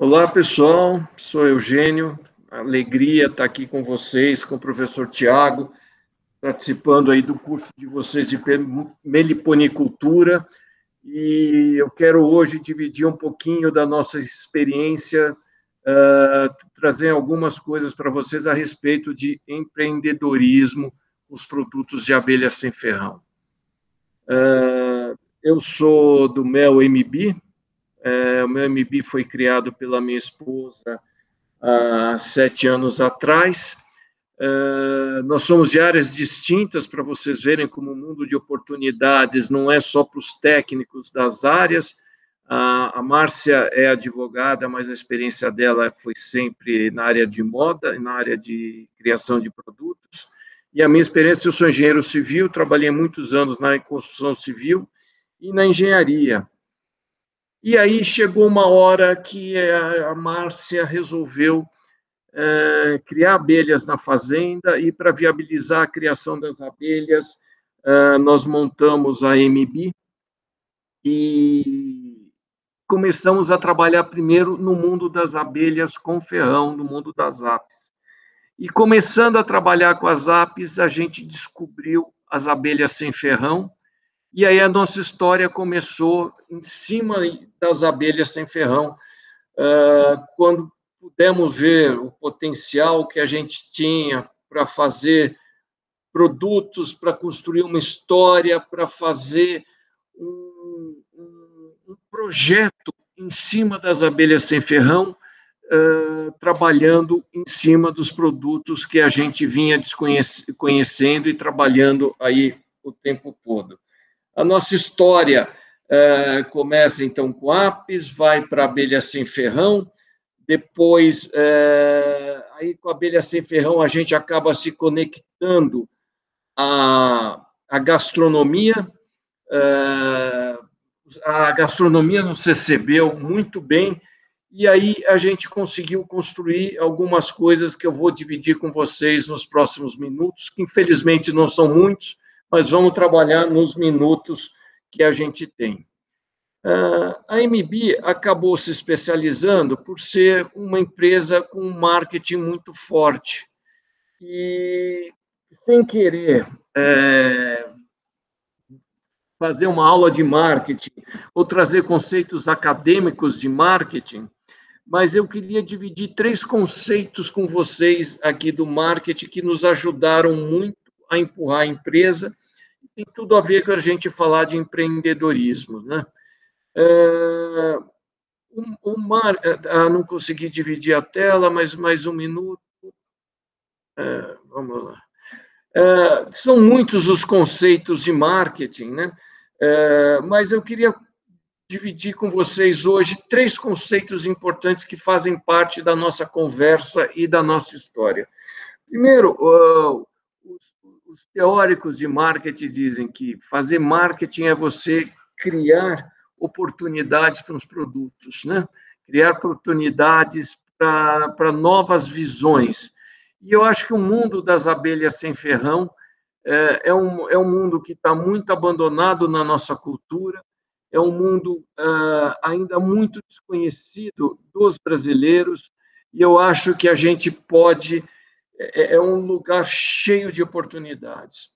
Olá, pessoal. Sou Eugênio. Alegria estar aqui com vocês, com o professor Tiago, participando aí do curso de vocês de meliponicultura. E eu quero hoje dividir um pouquinho da nossa experiência, trazer algumas coisas para vocês a respeito de empreendedorismo, os produtos de abelha sem ferrão. Eu sou do Mel MB. O meu MB foi criado pela minha esposa há 7 anos atrás. Nós somos de áreas distintas, para vocês verem como o mundo de oportunidades não é só para os técnicos das áreas. A Márcia é advogada, mas a experiência dela foi sempre na área de moda, na área de criação de produtos. E a minha experiência, eu sou engenheiro civil, trabalhei muitos anos na construção civil e na engenharia. E aí chegou uma hora que a Márcia resolveu criar abelhas na fazenda, e para viabilizar a criação das abelhas, nós montamos a MB e começamos a trabalhar primeiro no mundo das abelhas com ferrão, no mundo das apis. E começando a trabalhar com as apis, a gente descobriu as abelhas sem ferrão, e aí a nossa história começou em cima das abelhas sem ferrão, quando pudemos ver o potencial que a gente tinha para fazer produtos, para construir uma história, para fazer um projeto em cima das abelhas sem ferrão, trabalhando em cima dos produtos que a gente vinha conhecendo e trabalhando aí o tempo todo. A nossa história começa, então, com apis, vai para a abelha sem ferrão, depois, aí com a abelha sem ferrão, a gente acaba se conectando à gastronomia. A gastronomia nos recebeu muito bem, e aí a gente conseguiu construir algumas coisas que eu vou dividir com vocês nos próximos minutos, que infelizmente não são muitos, mas vamos trabalhar nos minutos que a gente tem. A MB acabou se especializando por ser uma empresa com um marketing muito forte. E, sem querer fazer uma aula de marketing ou trazer conceitos acadêmicos de marketing, mas eu queria dividir 3 conceitos com vocês aqui do marketing que nos ajudaram muito a empurrar a empresa. Tem tudo a ver com a gente falar de empreendedorismo, né? Não consegui dividir a tela, mas mais um minuto. Vamos lá. São muitos os conceitos de marketing, né? Mas eu queria dividir com vocês hoje 3 conceitos importantes que fazem parte da nossa conversa e da nossa história. Primeiro, os teóricos de marketing dizem que fazer marketing é você criar oportunidades para os produtos, né? Criar oportunidades para novas visões. E eu acho que o mundo das abelhas sem ferrão é um mundo que está muito abandonado na nossa cultura, é um mundo ainda muito desconhecido dos brasileiros, e eu acho que a gente pode... É um lugar cheio de oportunidades.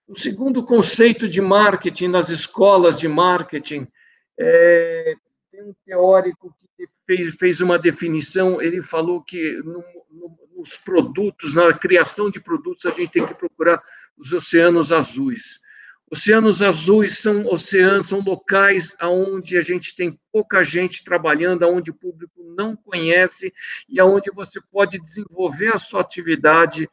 O segundo conceito de marketing nas escolas de marketing, tem um teórico que fez uma definição, ele falou que nos produtos, na criação de produtos, a gente tem que procurar os oceanos azuis. Oceanos azuis são oceanos, são locais onde a gente tem pouca gente trabalhando, onde o público não conhece e onde você pode desenvolver a sua atividade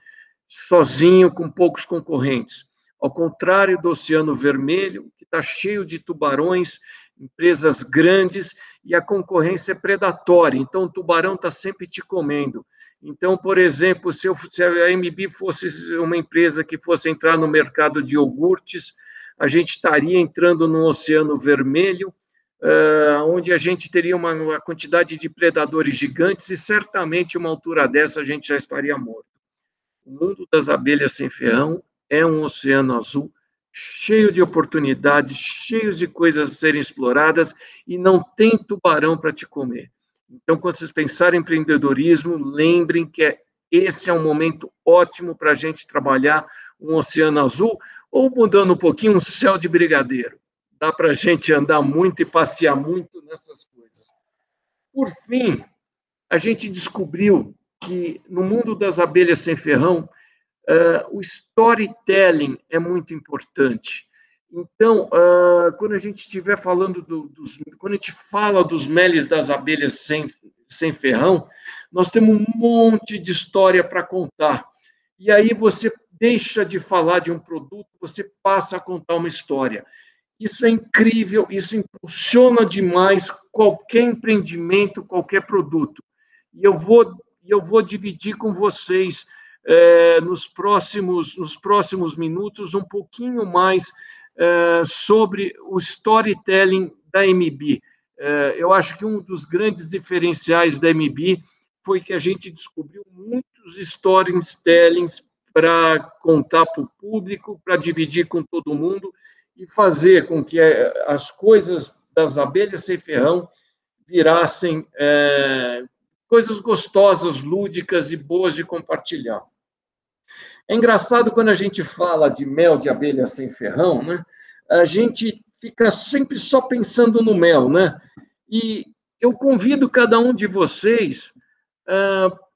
sozinho, com poucos concorrentes. Ao contrário do Oceano Vermelho, que está cheio de tubarões, empresas grandes, e a concorrência é predatória, então o tubarão está sempre te comendo. Então, por exemplo, se a MB fosse uma empresa que fosse entrar no mercado de iogurtes, a gente estaria entrando no Oceano Vermelho, onde a gente teria uma quantidade de predadores gigantes e certamente, uma altura dessa, a gente já estaria morto. O mundo das abelhas sem ferrão é um oceano azul, cheio de oportunidades, cheio de coisas a serem exploradas, e não tem tubarão para te comer. Então, quando vocês pensarem em empreendedorismo, lembrem que esse é um momento ótimo para a gente trabalhar um oceano azul, ou mudando um pouquinho, um céu de brigadeiro. Dá para a gente andar muito e passear muito nessas coisas. Por fim, a gente descobriu que no mundo das abelhas sem ferrão, o storytelling é muito importante. Então, quando a gente estiver falando quando a gente fala dos meles das abelhas sem ferrão, nós temos um monte de história para contar. E aí você deixa de falar de um produto, você passa a contar uma história. Isso é incrível, isso impulsiona demais qualquer empreendimento, qualquer produto. E eu vou dividir com vocês nos próximos minutos um pouquinho mais sobre o storytelling da MB. Eu acho que um dos grandes diferenciais da MB foi que a gente descobriu muitos storytellings para contar para o público, para dividir com todo mundo e fazer com que as coisas das abelhas sem ferrão virassem coisas gostosas, lúdicas e boas de compartilhar. É engraçado quando a gente fala de mel de abelha sem ferrão, né? A gente fica sempre só pensando no mel, né? E eu convido cada um de vocês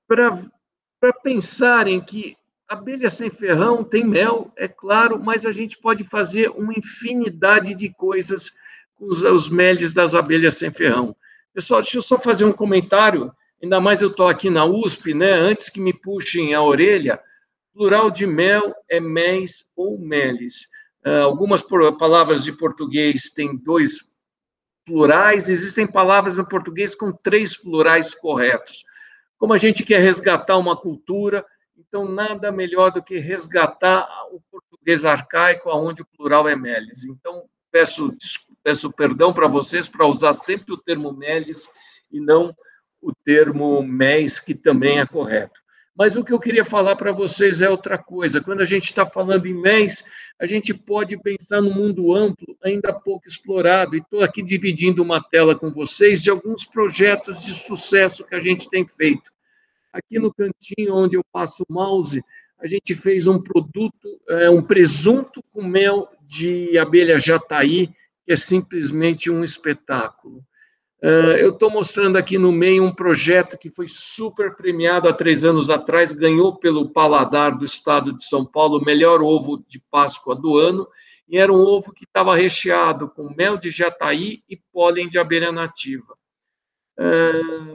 para pensarem que abelha sem ferrão tem mel, é claro, mas a gente pode fazer uma infinidade de coisas com os meles das abelhas sem ferrão. Pessoal, deixa eu só fazer um comentário, ainda mais eu estou aqui na USP, né? Antes que me puxem a orelha, plural de mel é méis ou meles. Algumas palavras de português têm 2 plurais, existem palavras no português com 3 plurais corretos. Como a gente quer resgatar uma cultura, então nada melhor do que resgatar o português arcaico, onde o plural é meles. Então, peço perdão para vocês para usar sempre o termo meles e não o termo méis, que também é correto. Mas o que eu queria falar para vocês é outra coisa. Quando a gente está falando em MES, a gente pode pensar no mundo amplo, ainda pouco explorado. E estou aqui dividindo uma tela com vocês de alguns projetos de sucesso que a gente tem feito. Aqui no cantinho onde eu passo o mouse, a gente fez um produto, um presunto com mel de abelha jataí, que é simplesmente um espetáculo. Eu estou mostrando aqui no meio um projeto que foi super premiado há 3 anos atrás, ganhou pelo Paladar do Estado de São Paulo o melhor ovo de Páscoa do ano, e era um ovo que estava recheado com mel de jataí e pólen de abelha nativa.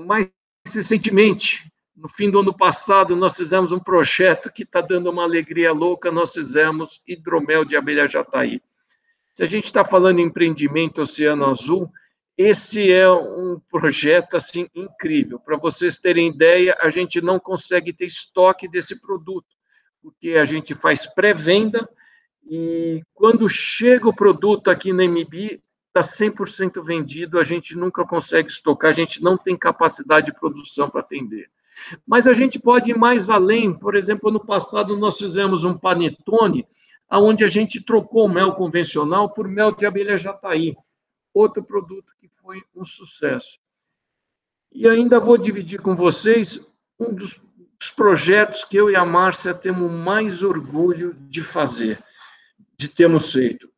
Mais recentemente, no fim do ano passado, nós fizemos um projeto que está dando uma alegria louca, nós fizemos hidromel de abelha jataí. Se a gente está falando em empreendimento Oceano Azul, esse é um projeto assim incrível. Para vocês terem ideia, a gente não consegue ter estoque desse produto, porque a gente faz pré-venda e quando chega o produto aqui na MB, está 100% vendido, a gente nunca consegue estocar, a gente não tem capacidade de produção para atender. Mas a gente pode ir mais além. Por exemplo, ano passado nós fizemos um panetone, onde a gente trocou mel convencional por mel de abelha jataí, outro produto que foi um sucesso. E ainda vou dividir com vocês um dos projetos que eu e a Márcia temos mais orgulho de fazer, de termos feito.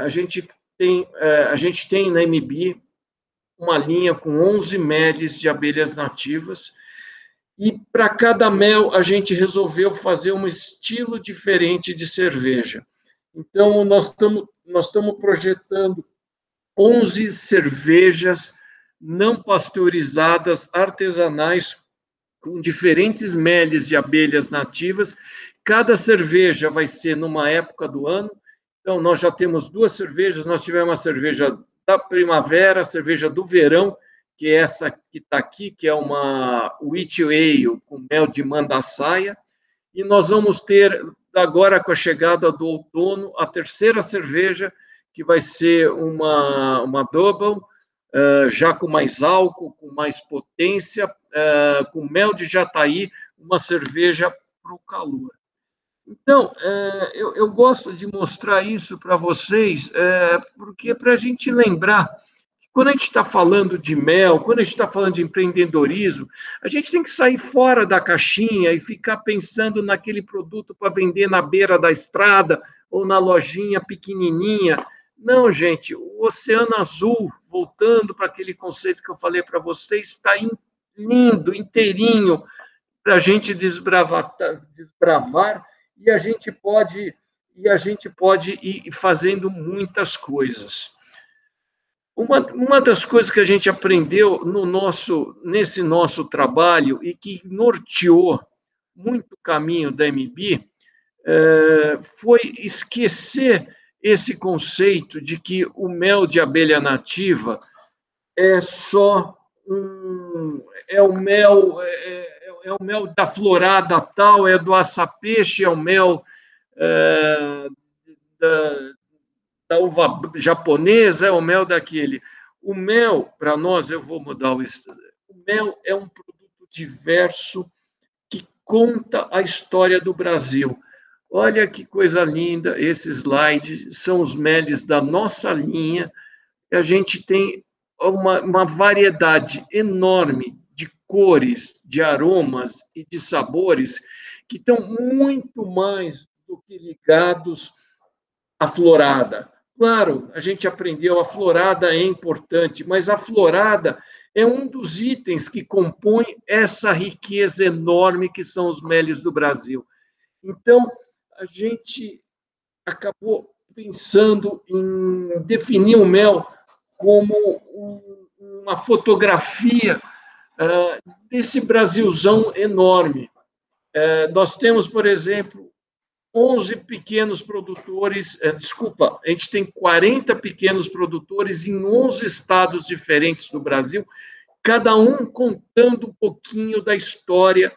A gente tem na MB uma linha com 11 meles de abelhas nativas, e para cada mel a gente resolveu fazer um estilo diferente de cerveja. Então, nós estamos projetando 11 cervejas não pasteurizadas, artesanais, com diferentes meles de abelhas nativas. Cada cerveja vai ser numa época do ano. Então, nós já temos 2 cervejas. Nós tivemos uma cerveja da primavera, a cerveja do verão, que é essa que está aqui, que é uma wheat ale com mel de mandaçaia. E nós vamos ter, agora com a chegada do outono, a 3ª cerveja, que vai ser uma double, já com mais álcool, com mais potência, com mel de jataí, uma cerveja para o calor. Então, eu gosto de mostrar isso para vocês, porque é para a gente lembrar que quando a gente está falando de mel, quando a gente está falando de empreendedorismo, a gente tem que sair fora da caixinha e ficar pensando naquele produto para vender na beira da estrada ou na lojinha pequenininha. Não, gente, o Oceano Azul, voltando para aquele conceito que eu falei para vocês, está lindo, inteirinho, para a gente desbravar e a gente pode ir fazendo muitas coisas. Uma das coisas que a gente aprendeu nesse nosso trabalho e que norteou muito o caminho da MB foi esquecer esse conceito de que o mel de abelha nativa é só é o mel da florada tal, é do açapeixe, é o mel da, da uva japonesa, é o mel daquele. O mel, para nós, eu vou mudar o mel é um produto diverso que conta a história do Brasil. Olha que coisa linda, esse slide são os meles da nossa linha. A gente tem uma variedade enorme de cores, de aromas e de sabores que estão muito mais do que ligados à florada. Claro, a gente aprendeu, a florada é importante, mas a florada é um dos itens que compõe essa riqueza enorme que são os meles do Brasil. Então, a gente acabou pensando em definir o mel como uma fotografia desse Brasilzão enorme. Nós temos, por exemplo, 11 pequenos produtores, desculpa, a gente tem 40 pequenos produtores em 11 estados diferentes do Brasil, cada um contando um pouquinho da história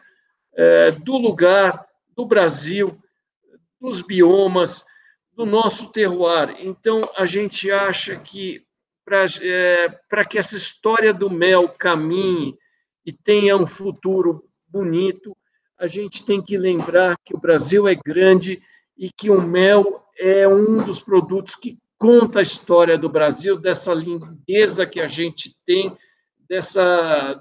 do lugar, do Brasil, dos biomas, do nosso terroir. Então, a gente acha que para que essa história do mel caminhe e tenha um futuro bonito, a gente tem que lembrar que o Brasil é grande e que o mel é um dos produtos que conta a história do Brasil, dessa lindeza que a gente tem, dessa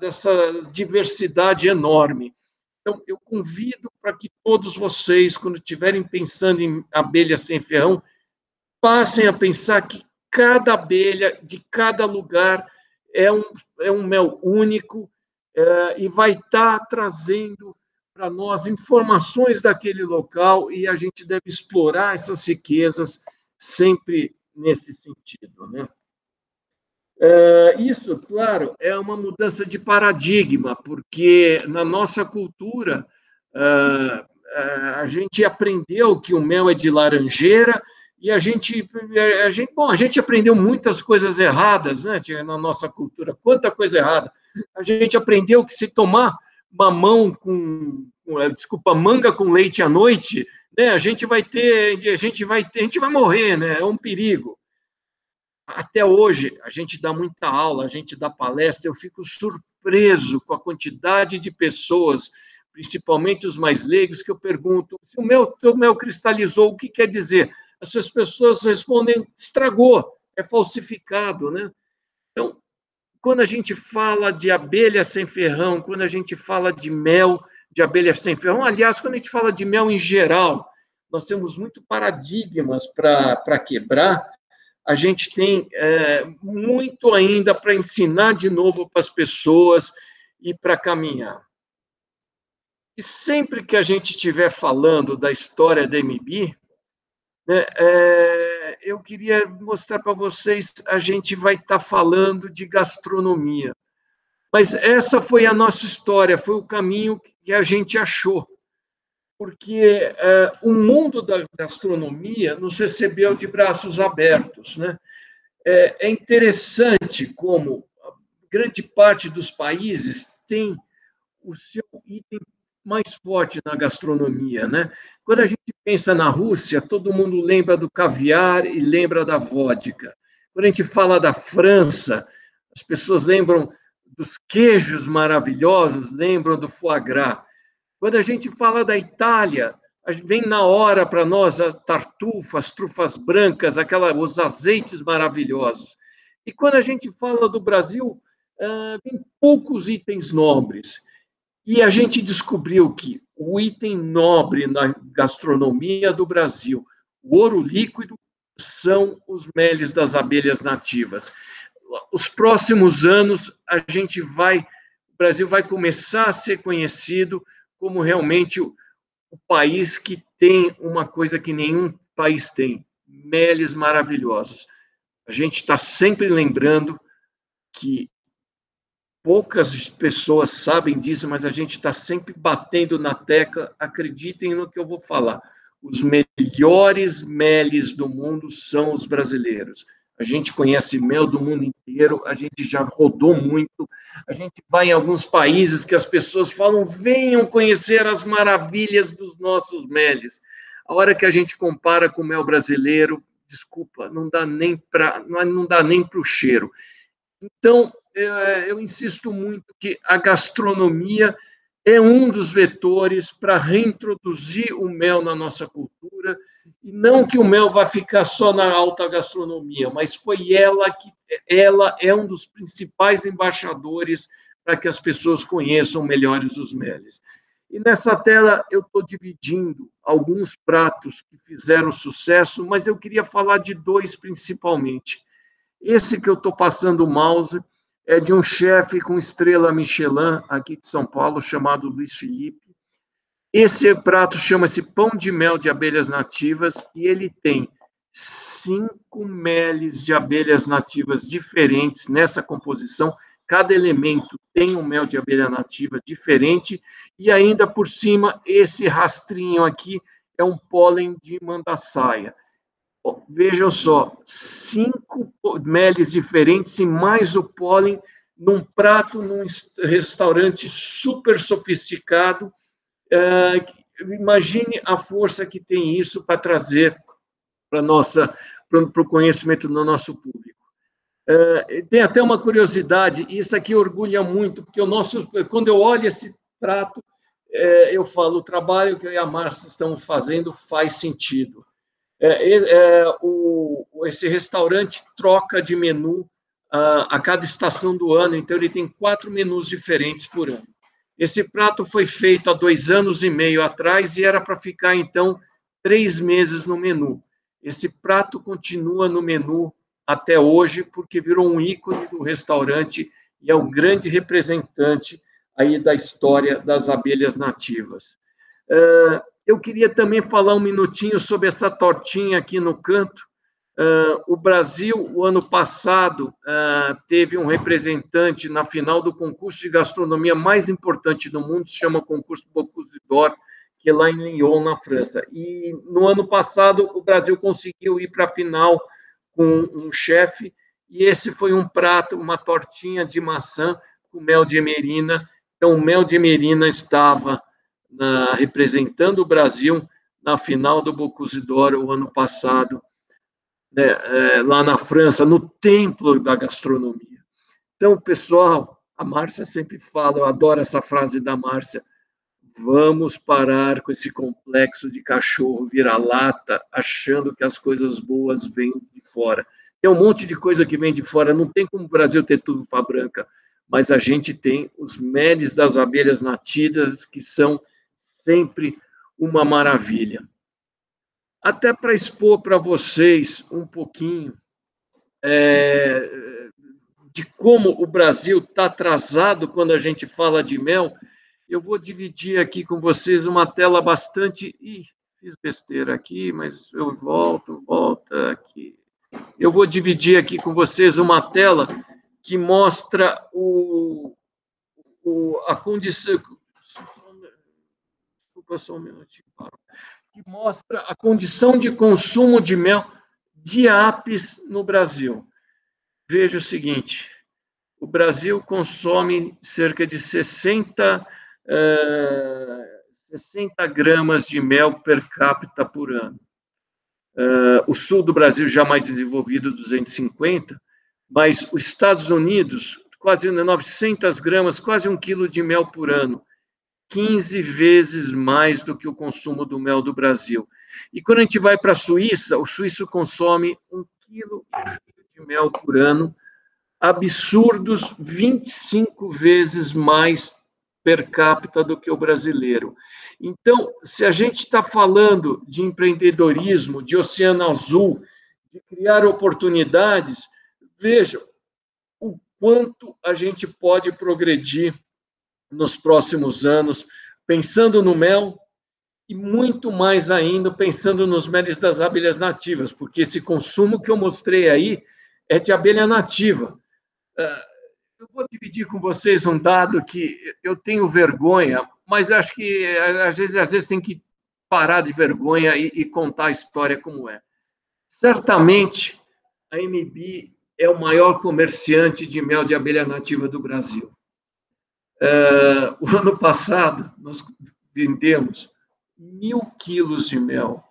diversidade enorme. Então, eu convido para que todos vocês, quando estiverem pensando em abelha sem ferrão, passem a pensar que cada abelha de cada lugar é um mel único e vai estar trazendo para nós informações daquele local e a gente deve explorar essas riquezas sempre nesse sentido, né? Isso, claro, é uma mudança de paradigma, porque na nossa cultura a gente aprendeu que o mel é de laranjeira e a gente aprendeu muitas coisas erradas, né, na nossa cultura, quanta coisa errada. A gente aprendeu que se tomar desculpa, manga com leite à noite, né, a gente vai morrer, né, é um perigo. Até hoje, a gente dá muita aula, a gente dá palestra, eu fico surpreso com a quantidade de pessoas, principalmente os mais leigos, que eu pergunto, se o mel cristalizou, o que quer dizer? Essas pessoas respondem, estragou, é falsificado, né? Então, quando a gente fala de abelha sem ferrão, quando a gente fala de mel de abelha sem ferrão, aliás, quando a gente fala de mel em geral, nós temos muito paradigmas para quebrar, a gente tem muito ainda para ensinar de novo para as pessoas e para caminhar. E sempre que a gente estiver falando da história da MB, né, eu queria mostrar para vocês, a gente vai estar falando de gastronomia. Mas essa foi a nossa história, foi o caminho que a gente achou. Porque o mundo da gastronomia nos recebeu de braços abertos, né? É interessante como grande parte dos países tem o seu item mais forte na gastronomia, né? Quando a gente pensa na Rússia, todo mundo lembra do caviar e lembra da vodka. Quando a gente fala da França, as pessoas lembram dos queijos maravilhosos, lembram do foie gras. Quando a gente fala da Itália, vem na hora para nós a tartufa, as trufas brancas, os azeites maravilhosos. E quando a gente fala do Brasil, tem poucos itens nobres. E a gente descobriu que o item nobre na gastronomia do Brasil, o ouro líquido, são os meles das abelhas nativas. Os próximos anos, o Brasil vai começar a ser conhecido como realmente o país que tem uma coisa que nenhum país tem, meles maravilhosos. A gente está sempre lembrando que poucas pessoas sabem disso, mas a gente está sempre batendo na tecla. Acreditem no que eu vou falar. Os melhores meles do mundo são os brasileiros. A gente conhece mel do mundo inteiro, a gente já rodou muito, a gente vai em alguns países que as pessoas falam, venham conhecer as maravilhas dos nossos meles. A hora que a gente compara com o mel brasileiro, desculpa, não dá nem para o cheiro. Então, eu insisto muito que a gastronomia é um dos vetores para reintroduzir o mel na nossa cultura, e não que o mel vá ficar só na alta gastronomia, mas ela é um dos principais embaixadores para que as pessoas conheçam melhores os meles. E nessa tela eu estou dividindo alguns pratos que fizeram sucesso, mas eu queria falar de dois principalmente. Esse que eu estou passando o mouse é de um chefe com estrela Michelin, aqui de São Paulo, chamado Luiz Felipe. Esse prato chama-se pão de mel de abelhas nativas e ele tem 5 meles de abelhas nativas diferentes nessa composição. Cada elemento tem um mel de abelha nativa diferente e ainda por cima, esse rastrinho aqui é um pólen de mandaçaia. Vejam só, 5 meles diferentes e mais o pólen num prato, num restaurante super sofisticado. Imagine a força que tem isso para trazer para o conhecimento do nosso público. Tem até uma curiosidade, e isso aqui orgulha muito, porque quando eu olho esse prato, eu falo, o trabalho que eu e a Márcia estamos fazendo faz sentido. Esse restaurante troca de menu a cada estação do ano, então ele tem 4 menus diferentes por ano. Esse prato foi feito há 2 anos e meio atrás e era para ficar, então, 3 meses no menu. Esse prato continua no menu até hoje, porque virou um ícone do restaurante e é o grande representante aí da história das abelhas nativas. Eu queria também falar um minutinho sobre essa tortinha aqui no canto. O Brasil, o ano passado, teve um representante na final do concurso de gastronomia mais importante do mundo, se chama concurso Bocuse d'Or, que é lá em Lyon, na França. E no ano passado, o Brasil conseguiu ir para a final com um chefe, e esse foi um prato, uma tortinha de maçã com mel de emerina. Então, o mel de emerina estava representando o Brasil na final do Bocuse d'Or o ano passado, né, lá na França, no templo da gastronomia. Então, pessoal, a Márcia sempre fala, eu adoro essa frase da Márcia, vamos parar com esse complexo de cachorro vira-lata, achando que as coisas boas vêm de fora. Tem um monte de coisa que vem de fora, não tem como o Brasil ter tudo branca, mas a gente tem os meles das abelhas nativas, que são sempre uma maravilha. Até para expor para vocês um pouquinho de como o Brasil está atrasado quando a gente fala de mel, eu vou dividir aqui com vocês uma tela bastante... Ih, fiz besteira aqui, mas eu volto aqui. Eu vou dividir aqui com vocês uma tela que mostra a condição... Desculpa só um minutinho. Que mostra a condição de consumo de mel de apis no Brasil. Veja o seguinte, o Brasil consome cerca de 60 gramas de mel per capita por ano. O sul do Brasil, já mais desenvolvido, 250, mas os Estados Unidos, quase 900 gramas, quase 1 quilo de mel por ano. 15 vezes mais do que o consumo do mel do Brasil. E quando a gente vai para a Suíça, o suíço consome 1,5 quilo de mel por ano, absurdos 25 vezes mais per capita do que o brasileiro. Então, se a gente está falando de empreendedorismo, de oceano azul, de criar oportunidades, vejam o quanto a gente pode progredir nos próximos anos, pensando no mel e muito mais ainda pensando nos meles das abelhas nativas, porque esse consumo que eu mostrei aí é de abelha nativa. Eu vou dividir com vocês um dado que eu tenho vergonha, mas acho que às vezes tem que parar de vergonha e contar a história como é. Certamente, a MB é o maior comerciante de mel de abelha nativa do Brasil. O ano passado, nós vendemos 1.000 quilos de mel.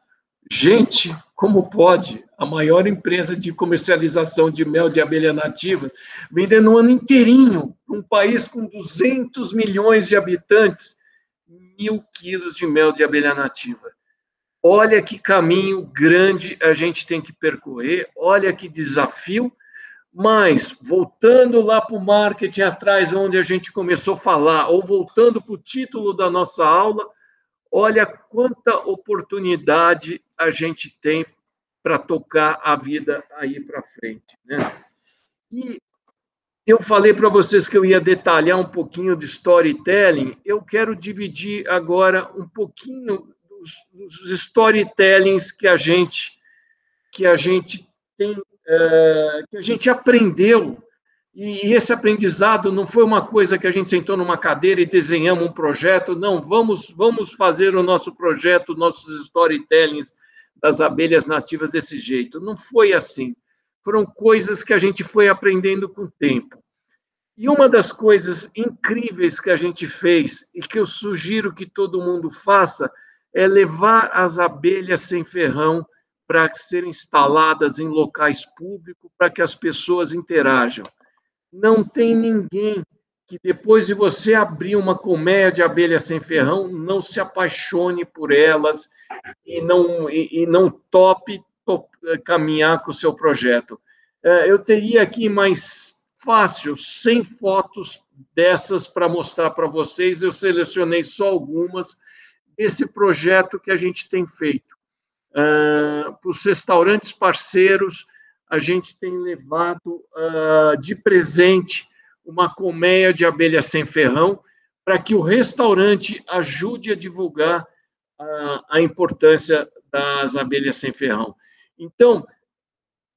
Gente, como pode a maior empresa de comercialização de mel de abelha nativa vender no ano inteirinho, um país com 200 milhões de habitantes, 1.000 quilos de mel de abelha nativa? Olha que caminho grande a gente tem que percorrer, olha que desafio, mas voltando lá para o marketing atrás, onde a gente começou a falar, ou voltando para o título da nossa aula, olha quanta oportunidade a gente tem para tocar a vida aí para frente, né? E eu falei para vocês que eu ia detalhar um pouquinho de storytelling, eu quero dividir agora um pouquinho dos storytellings que a gente tem, que a gente aprendeu. E esse aprendizado não foi uma coisa que a gente sentou numa cadeira e desenhamos um projeto, não, vamos fazer o nosso projeto, nossos storytellings das abelhas nativas desse jeito. Não foi assim. Foram coisas que a gente foi aprendendo com o tempo. E uma das coisas incríveis que a gente fez, e que eu sugiro que todo mundo faça, é levar as abelhas sem ferrão para serem instaladas em locais públicos, para que as pessoas interajam. Não tem ninguém que, depois de você abrir uma colmeia de abelha sem ferrão, não se apaixone por elas e não tope caminhar com o seu projeto. Eu teria aqui mais fácil 100 fotos dessas para mostrar para vocês. Eu selecionei só algumas desse projeto que a gente tem feito. Para os restaurantes parceiros, a gente tem levado de presente uma colmeia de abelha sem ferrão para que o restaurante ajude a divulgar a importância das abelhas sem ferrão. Então,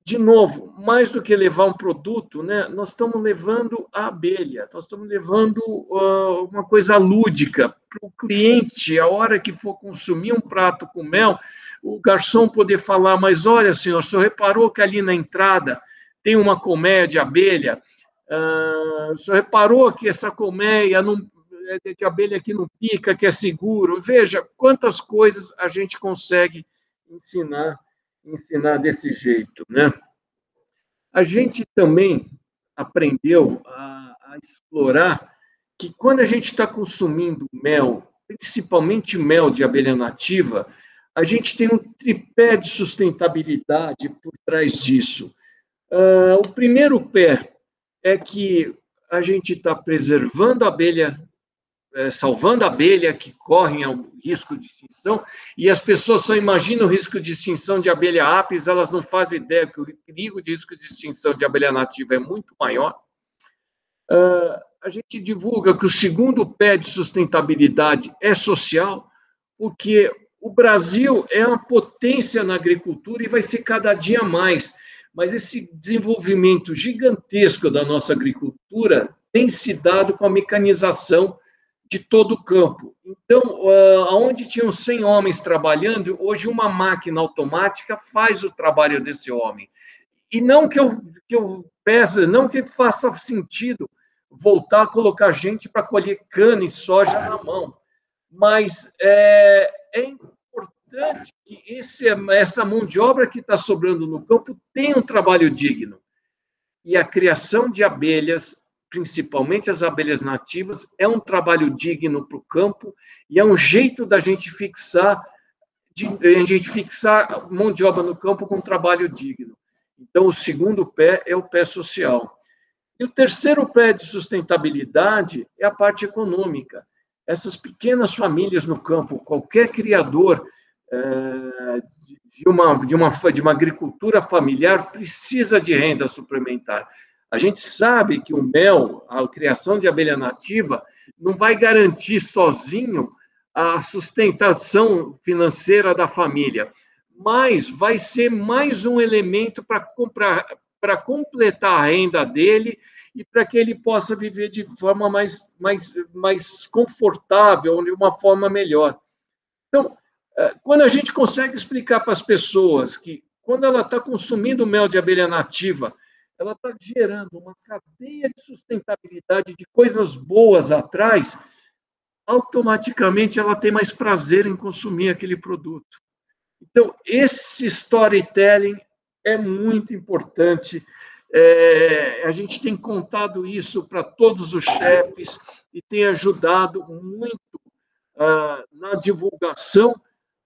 de novo, mais do que levar um produto, né, nós estamos levando a abelha, nós estamos levando uma coisa lúdica para o cliente, a hora que for consumir um prato com mel, o garçom poder falar, mas olha, senhor, o senhor reparou que ali na entrada tem uma colmeia de abelha? O senhor reparou que essa colmeia de abelha aqui não pica, que é seguro? Veja quantas coisas a gente consegue ensinar desse jeito, né? A gente também aprendeu a explorar que quando a gente está consumindo mel, principalmente mel de abelha nativa, a gente tem um tripé de sustentabilidade por trás disso. O primeiro pé é que a gente está preservando a abelha, salvando a abelha que correm ao risco de extinção, e as pessoas só imaginam o risco de extinção de abelha apis, elas não fazem ideia que o perigo de risco de extinção de abelha nativa é muito maior. A gente divulga que o segundo pé de sustentabilidade é social, porque o Brasil é uma potência na agricultura e vai ser cada dia mais, mas esse desenvolvimento gigantesco da nossa agricultura tem se dado com a mecanização de todo o campo. Então, onde tinham 100 homens trabalhando, hoje uma máquina automática faz o trabalho desse homem. E não que eu peça, não que faça sentido voltar a colocar gente para colher cana e soja na mão, mas é importante que essa mão de obra que está sobrando no campo tenha um trabalho digno. E a criação de abelhas, principalmente as abelhas nativas, é um trabalho digno para o campo e é um jeito da gente fixar mão de obra no campo com um trabalho digno. Então, o segundo pé é o pé social. E o terceiro pé de sustentabilidade é a parte econômica. Essas pequenas famílias no campo, qualquer criador de uma agricultura familiar precisa de renda suplementar. A gente sabe que o mel, a criação de abelha nativa, não vai garantir sozinho a sustentação financeira da família, mas vai ser mais um elemento para completar a renda dele e para que ele possa viver de forma mais confortável, de uma forma melhor. Então, quando a gente consegue explicar para as pessoas que, quando ela está consumindo mel de abelha nativa, ela está gerando uma cadeia de sustentabilidade de coisas boas atrás, automaticamente ela tem mais prazer em consumir aquele produto. Então, esse storytelling é muito importante. A gente tem contado isso para todos os chefes e tem ajudado muito na divulgação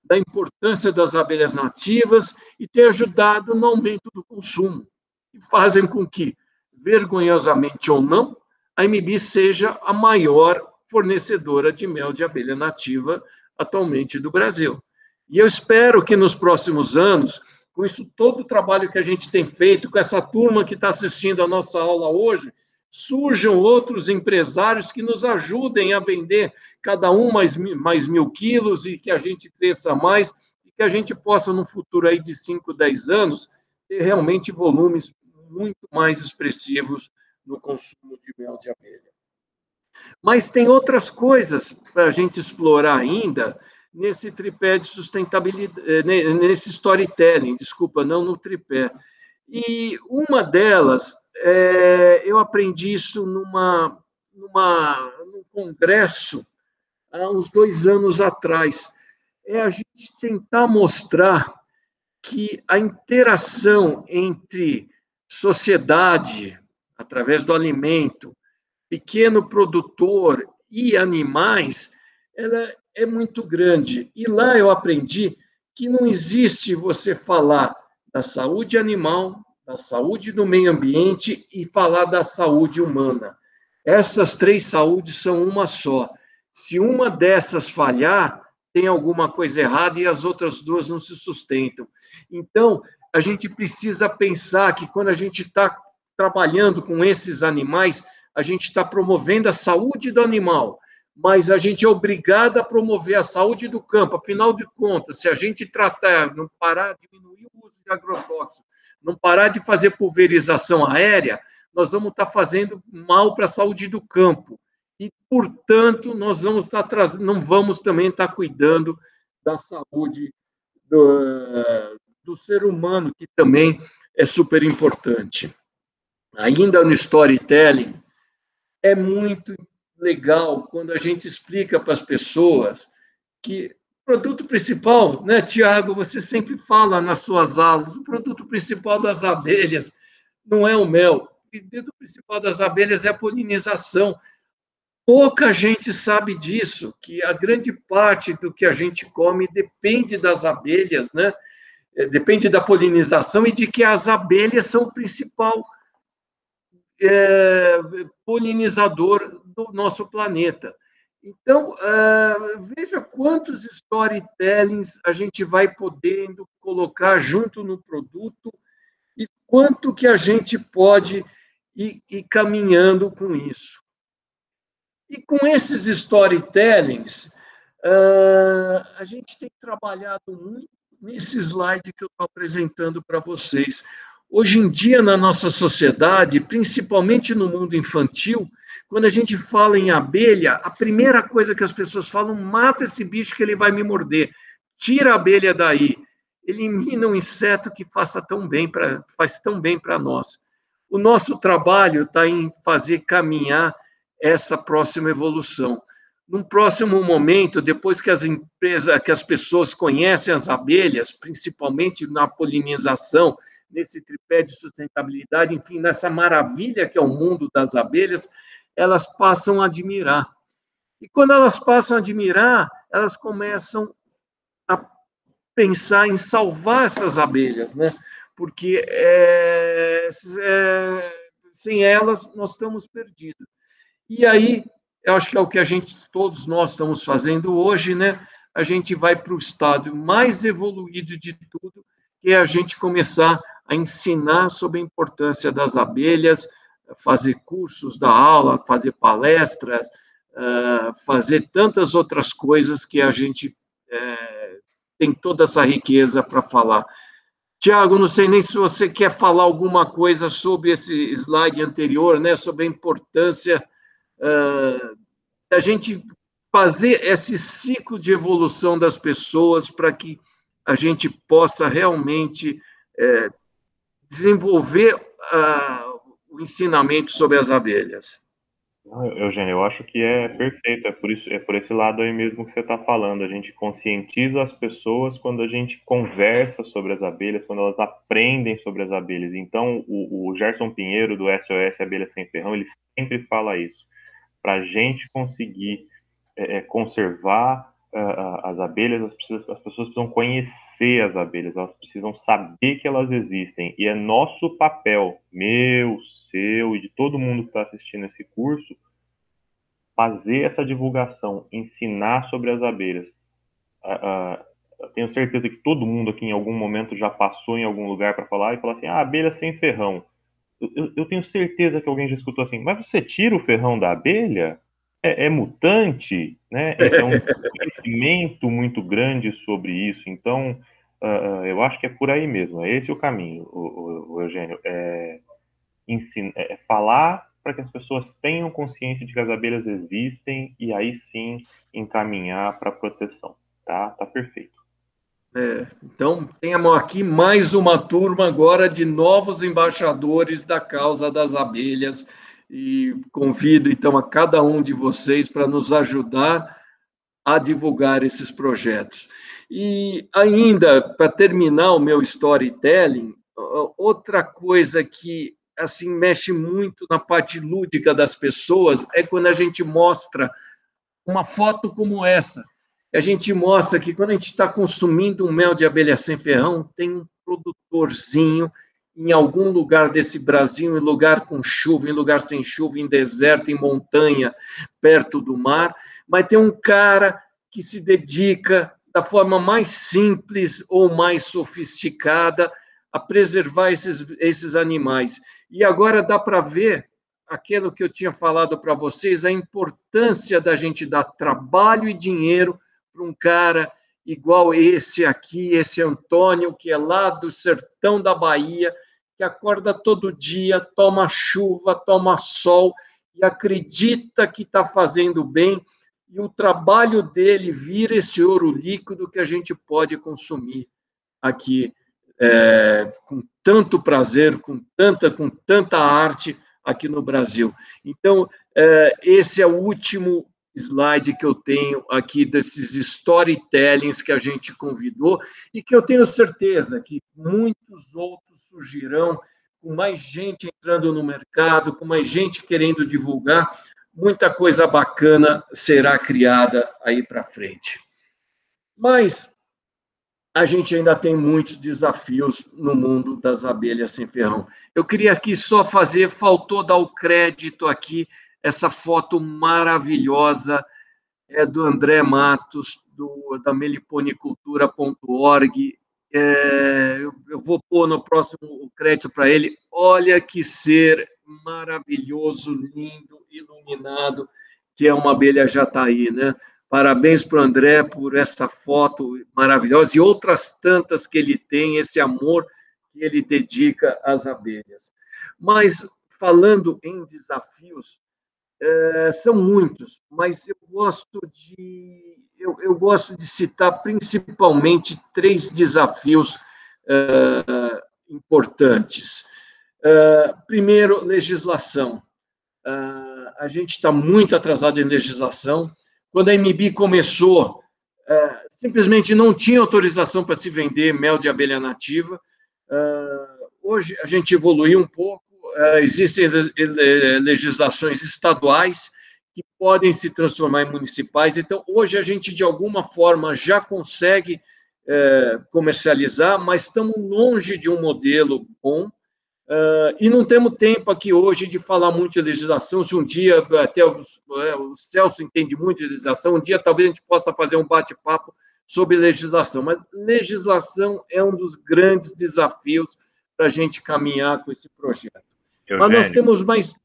da importância das abelhas nativas e tem ajudado no aumento do consumo. E fazem com que, vergonhosamente ou não, a MB seja a maior fornecedora de mel de abelha nativa atualmente do Brasil. E eu espero que nos próximos anos, com isso todo o trabalho que a gente tem feito, com essa turma que está assistindo a nossa aula hoje, surjam outros empresários que nos ajudem a vender cada um mais 1.000 quilos e que a gente cresça mais e que a gente possa, no futuro aí de 5, 10 anos, ter realmente volumes muito mais expressivos no consumo de mel de abelha. Mas tem outras coisas para a gente explorar ainda nesse tripé de sustentabilidade, nesse storytelling, desculpa, não no tripé. E uma delas, eu aprendi isso num congresso há uns 2 anos atrás, é a gente tentar mostrar que a interação entre sociedade, através do alimento, pequeno produtor e animais, ela é muito grande. E lá eu aprendi que não existe você falar da saúde animal, da saúde do meio ambiente e falar da saúde humana. Essas 3 saúdes são uma só. Se uma dessas falhar, tem alguma coisa errada e as outras 2 não se sustentam. Então, a gente precisa pensar que quando a gente está trabalhando com esses animais, a gente está promovendo a saúde do animal, mas a gente é obrigado a promover a saúde do campo. Afinal de contas, se a gente tratar, não parar de diminuir o uso de agrotóxicos, não parar de fazer pulverização aérea, nós vamos estar fazendo mal para a saúde do campo. E, portanto, nós não vamos também estar cuidando da saúde do ser humano, que também é super importante. Ainda no storytelling, é muito legal quando a gente explica para as pessoas que o produto principal, né, Tiago, você sempre fala nas suas aulas, o produto principal das abelhas não é o mel, o produto principal das abelhas é a polinização. Pouca gente sabe disso, que a grande parte do que a gente come depende das abelhas, né? Depende da polinização e de que as abelhas são o principal polinizador do nosso planeta. Então, veja quantos storytellings a gente vai podendo colocar junto no produto e quanto que a gente pode ir caminhando com isso. E com esses storytellings, a gente tem trabalhado muito nesse slide que eu estou apresentando para vocês. Hoje em dia, na nossa sociedade, principalmente no mundo infantil, quando a gente fala em abelha, a primeira coisa que as pessoas falam, mata esse bicho que ele vai me morder, tira a abelha daí, elimina um inseto que faz tão bem para nós. O nosso trabalho está em fazer caminhar essa próxima evolução. Num próximo momento, depois que as pessoas conhecem as abelhas, principalmente na polinização, nesse tripé de sustentabilidade, enfim, nessa maravilha que é o mundo das abelhas, elas passam a admirar. E quando elas passam a admirar, elas começam a pensar em salvar essas abelhas, né? Porque sem elas, nós estamos perdidos. E aí, eu acho que é o que todos nós estamos fazendo hoje, né? A gente vai para o estádio mais evoluído de tudo, que é a gente começar a ensinar sobre a importância das abelhas, fazer cursos da aula, fazer palestras, fazer tantas outras coisas que a gente tem toda essa riqueza para falar. Tiago, não sei nem se você quer falar alguma coisa sobre esse slide anterior, né, sobre a importância da gente fazer esse ciclo de evolução das pessoas para que a gente possa realmente desenvolver o ensinamento sobre as abelhas. Eugênio, eu acho que é perfeito, é por esse lado aí mesmo que você está falando. A gente conscientiza as pessoas quando a gente conversa sobre as abelhas, quando elas aprendem sobre as abelhas. Então, o Gerson Pinheiro, do SOS Abelha Sem Ferrão, ele sempre fala isso. Para a gente conseguir conservar as abelhas, as pessoas precisam conhecer as abelhas, elas precisam saber que elas existem. E é nosso papel, meu, seu e de todo mundo que está assistindo esse curso, fazer essa divulgação, ensinar sobre as abelhas. Eu tenho certeza que todo mundo aqui em algum momento já passou em algum lugar para falar e falar assim, abelha sem ferrão. Eu tenho certeza que alguém já escutou assim, mas você tira o ferrão da abelha? É mutante, né? É um conhecimento muito grande sobre isso. Então, eu acho que é por aí mesmo. É esse o caminho, o Eugênio. Falar para que as pessoas tenham consciência de que as abelhas existem e aí sim encaminhar para a proteção. Tá perfeito. Então, temos aqui mais uma turma agora de novos embaixadores da causa das abelhas e convido, então, a cada um de vocês para nos ajudar a divulgar esses projetos. E ainda, para terminar o meu storytelling, outra coisa que assim mexe muito na parte lúdica das pessoas é quando a gente mostra uma foto como essa. A gente mostra que quando a gente está consumindo um mel de abelha sem ferrão, tem um produtorzinho em algum lugar desse Brasil, em lugar com chuva, em lugar sem chuva, em deserto, em montanha, perto do mar, mas tem um cara que se dedica da forma mais simples ou mais sofisticada a preservar esses animais. E agora dá para ver aquilo que eu tinha falado para vocês, a importância da gente dar trabalho e dinheiro para um cara igual esse aqui, esse Antônio, que é lá do sertão da Bahia, que acorda todo dia, toma chuva, toma sol e acredita que está fazendo bem, e o trabalho dele vira esse ouro líquido que a gente pode consumir aqui com tanto prazer, com tanta arte aqui no Brasil. Então, esse é o último slide que eu tenho aqui desses storytellings que a gente convidou e que eu tenho certeza que muitos outros surgirão com mais gente entrando no mercado, com mais gente querendo divulgar, muita coisa bacana será criada aí para frente. Mas a gente ainda tem muitos desafios no mundo das abelhas sem ferrão. Eu queria aqui só faltou dar o crédito aqui, essa foto maravilhosa do André Matos, da meliponicultura.org. Eu vou pôr no próximo o crédito para ele. Olha que ser maravilhoso, lindo, iluminado, que é uma abelha jataí, né? Parabéns para o André por essa foto maravilhosa e outras tantas que ele tem, esse amor que ele dedica às abelhas. Mas, falando em desafios, são muitos, mas eu gosto de citar principalmente 3 desafios importantes. Primeiro, legislação. A gente está muito atrasado em legislação. Quando a MB começou, simplesmente não tinha autorização para se vender mel de abelha nativa. Hoje a gente evoluiu um pouco, existem legislações estaduais que podem se transformar em municipais. Então, hoje a gente, de alguma forma, já consegue comercializar, mas estamos longe de um modelo bom. E não temos tempo aqui hoje de falar muito de legislação. Se um dia, até o Celso entende muito de legislação, um dia talvez a gente possa fazer um bate-papo sobre legislação. Mas legislação é um dos grandes desafios para a gente caminhar com esse projeto. Eugênio, mas nós temos mais...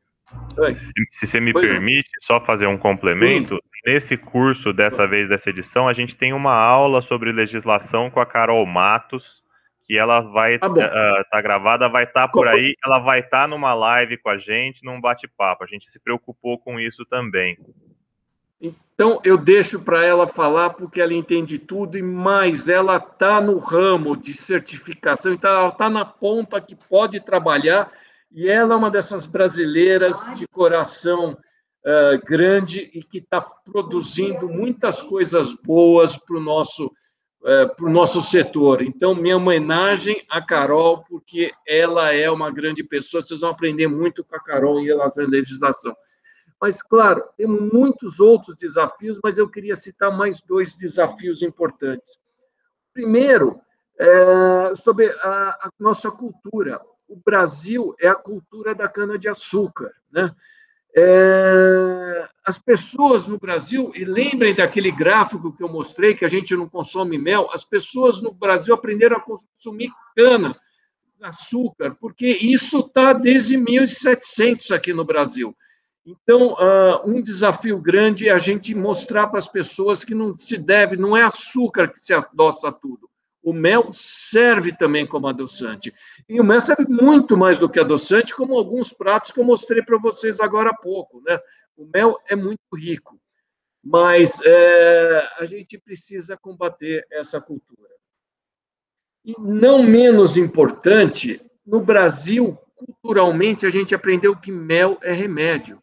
Se você me permite, só fazer um complemento. Sim. Nesse curso, dessa edição, a gente tem uma aula sobre legislação com a Carol Matos, que ela vai tá gravada, vai estar por aí, ela vai estar numa live com a gente, num bate-papo. A gente se preocupou com isso também. Então, eu deixo para ela falar, porque ela entende tudo, e mais, ela está no ramo de certificação, então ela está na ponta que pode trabalhar, e ela é uma dessas brasileiras de coração grande e que está produzindo muitas coisas boas para o nosso setor. Então, minha homenagem à Carol, porque ela é uma grande pessoa, vocês vão aprender muito com a Carol em relação à legislação. Mas, claro, tem muitos outros desafios, mas eu queria citar mais 2 desafios importantes. Primeiro, sobre a nossa cultura. O Brasil é a cultura da cana-de-açúcar, né? As pessoas no Brasil, e lembrem daquele gráfico que eu mostrei, que a gente não consome mel, as pessoas no Brasil aprenderam a consumir cana, açúcar, porque isso está desde 1700 aqui no Brasil. Então, um desafio grande é a gente mostrar para as pessoas que não se deve, não é açúcar que se adoça tudo. O mel serve também como adoçante. E o mel serve muito mais do que adoçante, como alguns pratos que eu mostrei para vocês agora há pouco, né? O mel é muito rico, mas a gente precisa combater essa cultura. E não menos importante, no Brasil, culturalmente, a gente aprendeu que mel é remédio.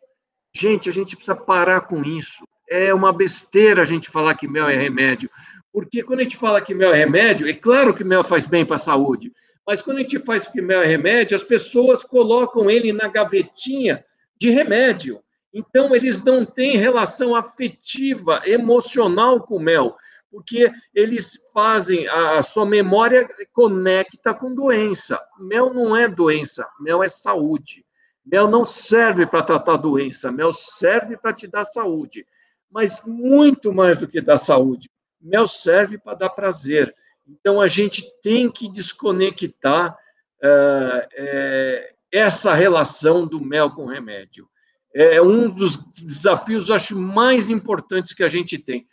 Gente, a gente precisa parar com isso. É uma besteira a gente falar que mel é remédio. Porque quando a gente fala que mel é remédio, é claro que mel faz bem para a saúde, mas quando a gente faz que mel é remédio, as pessoas colocam ele na gavetinha de remédio. Então, eles não têm relação afetiva, emocional com o mel, porque eles fazem, a sua memória conecta com doença. Mel não é doença, mel é saúde. Mel não serve para tratar doença, mel serve para te dar saúde, mas muito mais do que dar saúde. Mel serve para dar prazer. Então, a gente tem que desconectar essa relação do mel com o remédio. É um dos desafios, acho, mais importantes que a gente tem.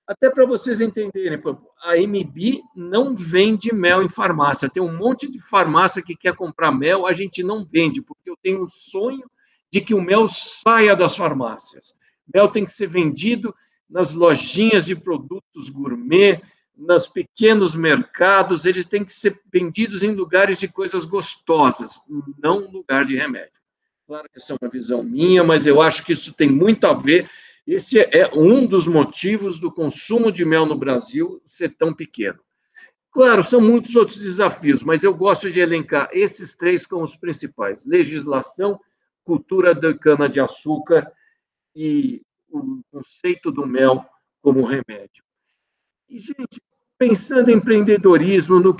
Até para vocês entenderem, a MB não vende mel em farmácia. Tem um monte de farmácia que quer comprar mel, a gente não vende, porque eu tenho um sonho de que o mel saia das farmácias. Mel tem que ser vendido nas lojinhas de produtos gourmet, nos pequenos mercados, eles têm que ser vendidos em lugares de coisas gostosas, não em lugar de remédio. Claro que essa é uma visão minha, mas eu acho que isso tem muito a ver. Esse é um dos motivos do consumo de mel no Brasil ser tão pequeno. Claro, são muitos outros desafios, mas eu gosto de elencar esses 3 como os principais: legislação, cultura da cana-de-açúcar e o conceito do mel como remédio. E, gente, pensando em empreendedorismo, do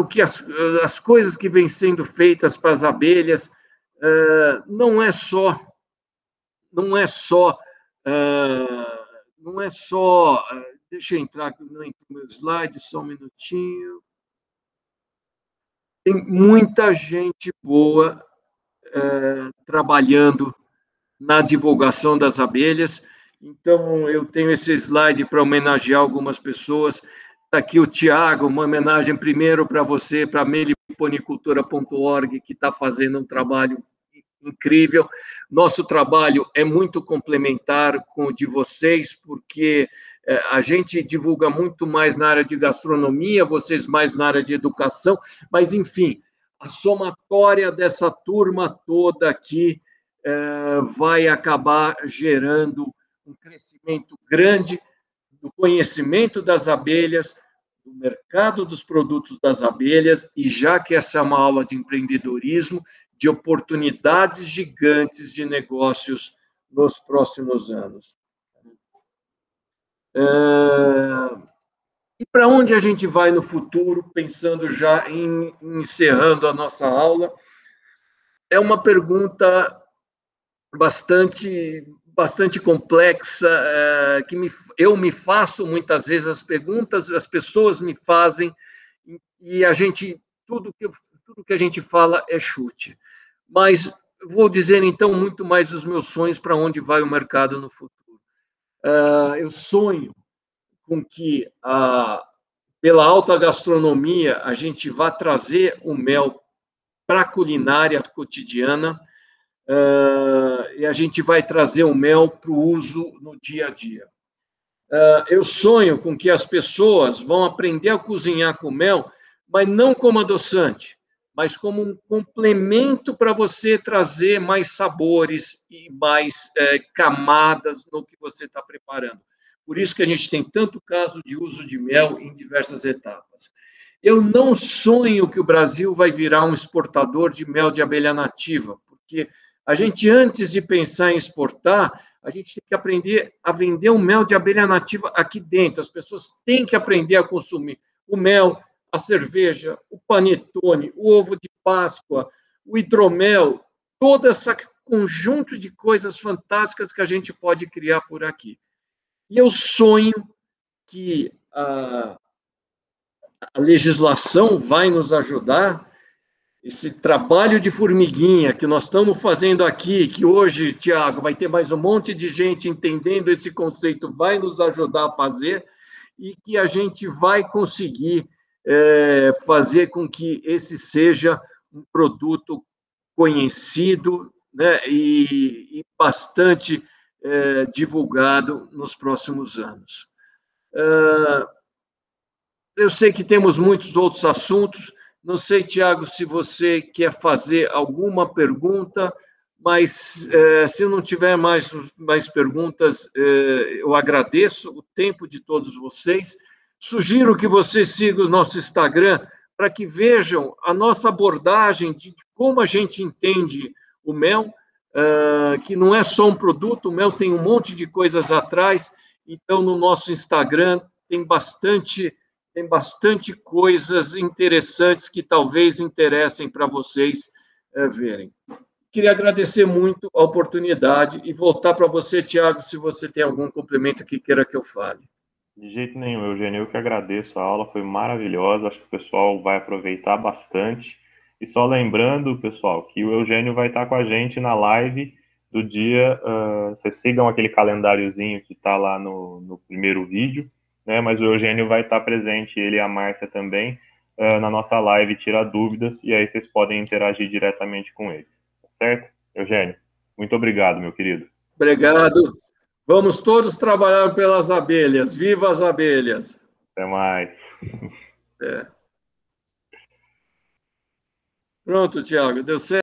que as coisas que vêm sendo feitas para as abelhas, não é só, deixa eu entrar aqui no meu slide, só um minutinho. Tem muita gente boa trabalhando na divulgação das abelhas. Então, eu tenho esse slide para homenagear algumas pessoas. Está aqui o Tiago, uma homenagem primeiro para você, para a meliponicultura.org, que está fazendo um trabalho incrível. Nosso trabalho é muito complementar com o de vocês, porque a gente divulga muito mais na área de gastronomia, vocês mais na área de educação, mas, enfim, a somatória dessa turma toda aqui vai acabar gerando um crescimento grande do conhecimento das abelhas, do mercado dos produtos das abelhas, e já que essa é uma aula de empreendedorismo, de oportunidades gigantes de negócios nos próximos anos. E para onde a gente vai no futuro, pensando já em encerrando a nossa aula? É uma pergunta bastante complexa, que eu me faço muitas vezes, as perguntas, as pessoas me fazem, e tudo que a gente fala é chute. Mas vou dizer, então, muito mais dos meus sonhos para onde vai o mercado no futuro. Eu sonho com que, pela alta gastronomia, a gente vá trazer o mel para a culinária cotidiana, e a gente vai trazer o mel para o uso no dia a dia. Eu sonho com que as pessoas vão aprender a cozinhar com mel, mas não como adoçante, mas como um complemento para você trazer mais sabores e mais camadas no que você está preparando. Por isso que a gente tem tanto caso de uso de mel em diversas etapas. Eu não sonho que o Brasil vai virar um exportador de mel de abelha nativa, porque a gente, antes de pensar em exportar, a gente tem que aprender a vender o mel de abelha nativa aqui dentro. As pessoas têm que aprender a consumir o mel, a cerveja, o panetone, o ovo de Páscoa, o hidromel, todo esse conjunto de coisas fantásticas que a gente pode criar por aqui. E eu sonho que a legislação vai nos ajudar. Esse trabalho de formiguinha que nós estamos fazendo aqui, que hoje, Tiago, vai ter mais um monte de gente entendendo esse conceito, vai nos ajudar a fazer, e que a gente vai conseguir fazer com que esse seja um produto conhecido, né, e bastante divulgado nos próximos anos. Eu sei que temos muitos outros assuntos. Não sei, Tiago, se você quer fazer alguma pergunta, mas se não tiver mais perguntas, eu agradeço o tempo de todos vocês. Sugiro que vocês sigam o nosso Instagram para que vejam a nossa abordagem de como a gente entende o mel, que não é só um produto, o mel tem um monte de coisas atrás. Então, no nosso Instagram tem bastante coisas interessantes que talvez interessem para vocês verem. Queria agradecer muito a oportunidade e voltar para você, Tiago, se você tem algum complemento que queira que eu fale. De jeito nenhum, Eugênio, eu que agradeço. A aula foi maravilhosa, acho que o pessoal vai aproveitar bastante. E só lembrando, pessoal, que o Eugênio vai estar com a gente na live do dia. Vocês sigam aquele calendáriozinho que está lá no primeiro vídeo, né? Mas o Eugênio vai estar presente, ele e a Márcia também, na nossa live Tira Dúvidas, e aí vocês podem interagir diretamente com ele. Certo? Eugênio, muito obrigado, meu querido. Obrigado. Vamos todos trabalhar pelas abelhas. Viva as abelhas! Até mais. Pronto, Tiago, deu certo.